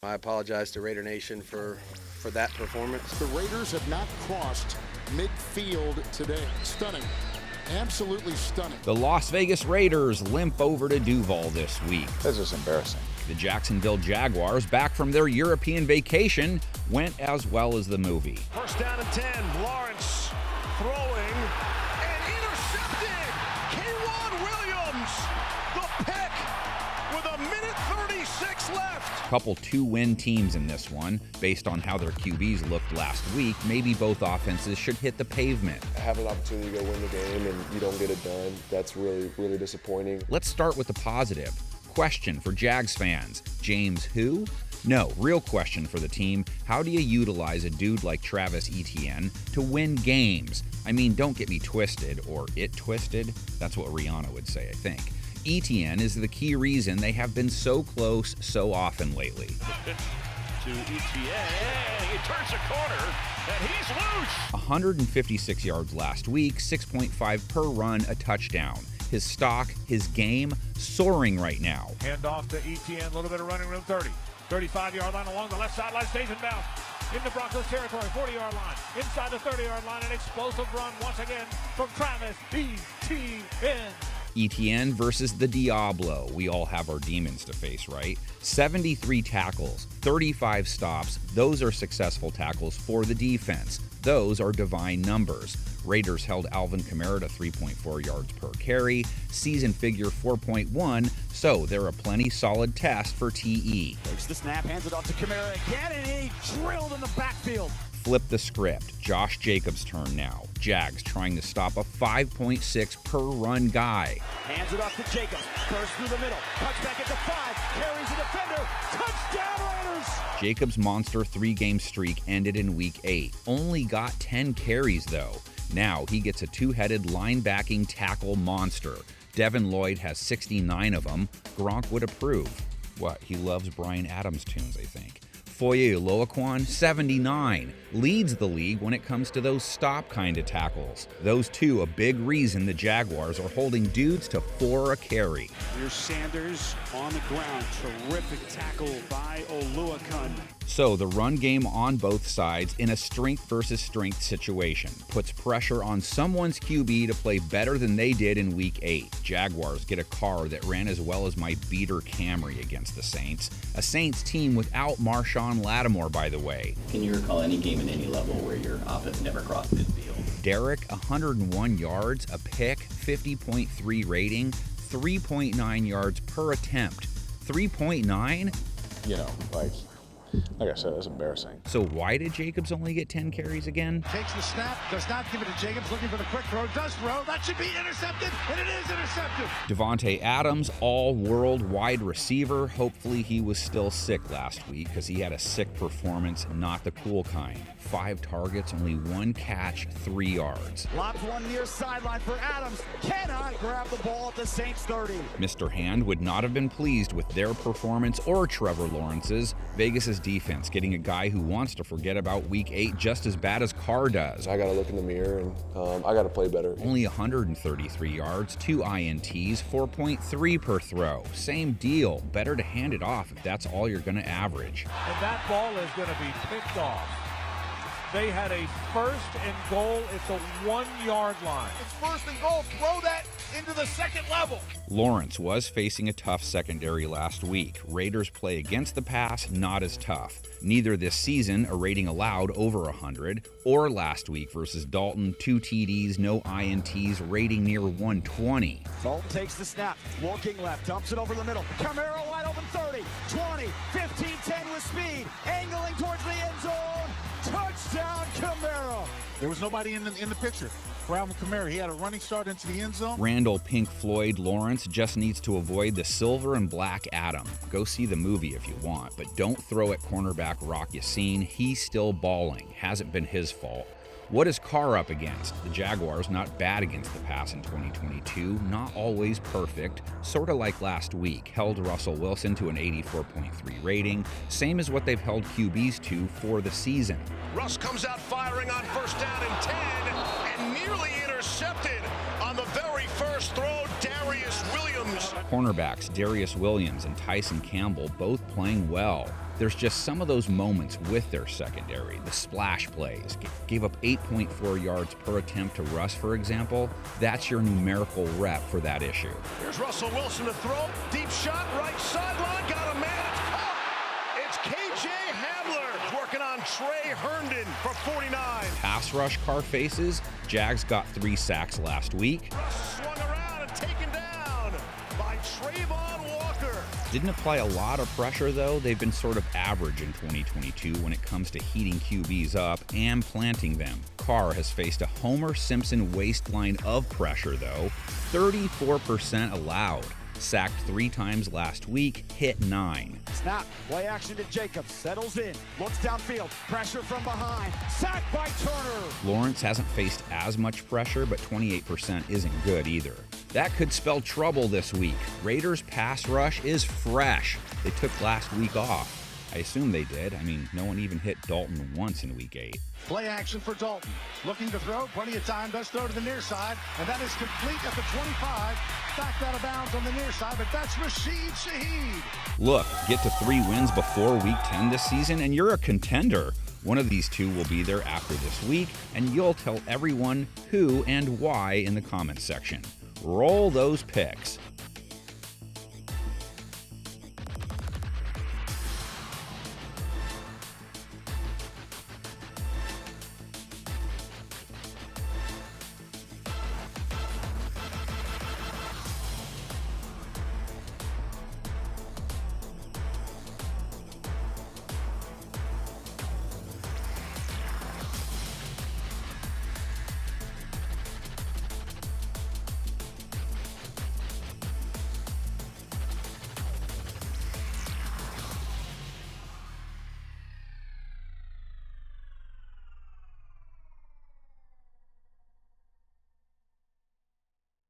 I apologize to Raider Nation for that performance. The Raiders have not crossed midfield today. Stunning. Absolutely stunning. The Las Vegas Raiders limp over to Duval this week. That's just embarrassing. The Jacksonville Jaguars, back from their European vacation, went as well as the movie. First down and 10. Lawrence throwing and intercepted. K'Wan Williams, the pick with a minute 36 left. Couple 2-win teams in this one. Based on how their QBs looked last week, maybe both offenses should hit the pavement. Have an opportunity to go win the game and you don't get it done. That's really, really disappointing. Let's start with the positive. Question for Jags fans. James who? No, real question for the team. How do you utilize a dude like Travis Etienne to win games? I mean, don't get me twisted, or it twisted. That's what Rihanna would say, I think. Etienne is the key reason they have been so close so often lately. To Etienne, he turns a corner, and he's loose. 156 yards last week, 6.5 per run, a touchdown. His stock, his game, soaring right now. Hand off to Etienne, a little bit of running room, 30. 35-yard line along the left sideline, stays in bounds. In the Broncos territory, 40-yard line. Inside the 30-yard line, an explosive run once again from Travis Etienne. Etienne versus the Diablo. We all have our demons to face, right? 73 tackles, 35 stops. Those are successful tackles for the defense. Those are divine numbers. Raiders held Alvin Kamara to 3.4 yards per carry, season figure 4.1, so they're a plenty solid test for TE. Takes the snap, hands it off to Kamara again, and he drilled in the backfield. Flip the script. Josh Jacobs' turn now. Jags trying to stop a 5.6 per run guy. Hands it off to Jacobs. Burst through the middle. Cuts back at the 5. Carries the defender. Touchdown Raiders! Jacobs' monster 3-game streak ended in week 8. Only got 10 carries though. Now he gets a 2-headed linebacking tackle monster. Devin Lloyd has 69 of them. Gronk would approve. What, he loves Bryan Adams tunes, I think. Foye Oluokun, 79, leads the league when it comes to those stop kind of tackles. Those two a big reason the Jaguars are holding dudes to 4 a carry. Here's Sanders on the ground. Terrific tackle by Oluokun. So the run game on both sides in a strength versus strength situation puts pressure on someone's QB to play better than they did in week 8. Jaguars get a car that ran as well as my beater Camry against the Saints. A Saints team without Marshawn Lattimore, by the way. Can you recall any game at any level where your offense never crossed midfield? Derek, 101 yards, a pick, 50.3 rating, 3.9 yards per attempt. 3.9? You know, like I said, that's embarrassing. So why did Jacobs only get 10 carries again? Takes the snap, does not give it to Jacobs, looking for the quick throw, does throw, that should be intercepted, and it is intercepted. Devontae Adams, all-world wide receiver. Hopefully he was still sick last week because he had a sick performance, not the cool kind. 5 targets, only 1 catch, 3 yards. Lobs one near sideline for Adams. Cannot grab the ball at the Saints 30. Mr. Hand would not have been pleased with their performance or Trevor Lawrence's. Vegas's defense getting a guy who wants to forget about week 8 just as bad as Carr does. I got to look in the mirror and I got to play better. Only 133 yards, 2 INTs, 4.3 per throw. Same deal. Better to hand it off if that's all you're going to average. And that ball is going to be picked off. They had a first and goal at the 1-yard line. It's first and goal. Throw that into the second level. Lawrence was facing a tough secondary last week. Raiders play against the pass, not as tough. Neither this season, a rating allowed over 100, or last week versus Dalton, 2 TDs, no INTs, rating near 120. Dalton takes the snap, walking left, dumps it over the middle. Kamara wide open 30, 20, 15, 10 with speed, angling towards the end zone. Touchdown, Kamara. There was nobody in the picture for Alvin Kamara. He had a running start into the end zone. Randall Pink Floyd Lawrence just needs to avoid the silver and black Adam. Go see the movie if you want, but don't throw at cornerback Rock Yassin. He's still balling. Hasn't been his fault. What is Carr up against? The Jaguars not bad against the pass in 2022, not always perfect, sort of like last week, held Russell Wilson to an 84.3 rating, same as what they've held QBs to for the season. Russ comes out firing on first down and 10 and nearly intercepted on the very first throw, Darius Williams. Cornerbacks Darius Williams and Tyson Campbell both playing well. There's just some of those moments with their secondary, the splash plays. Gave up 8.4 yards per attempt to rush, for example. That's your numerical rep for that issue. Here's Russell Wilson to throw. Deep shot, right sideline. Got a man. It's KJ Hamler working on Trey Herndon for 49. Pass rush car faces. Jags got 3 sacks last week. Russ swung around and taken down by Trayvon Walker. Didn't apply a lot of pressure, though. They've been sort of average in 2022 when it comes to heating QBs up and planting them. Carr has faced a Homer Simpson waistline of pressure, though. 34% allowed. Sacked 3 times last week, hit 9. Snap, play action to Jacobs, settles in, looks downfield, pressure from behind, sacked by Turner. Lawrence hasn't faced as much pressure, but 28% isn't good either. That could spell trouble this week. Raiders' pass rush is fresh. They took last week off. I assume they did. I mean, no one even hit Dalton once in week 8. Play action for Dalton. Looking to throw, plenty of time, does throw to the near side, and that is complete at the 25. Backed out of bounds on the near side, but that's Rashid Shaheed. Look, get to 3 wins before week 10 this season, and you're a contender. One of these 2 will be there after this week, and you'll tell everyone who and why in the comments section. Roll those picks.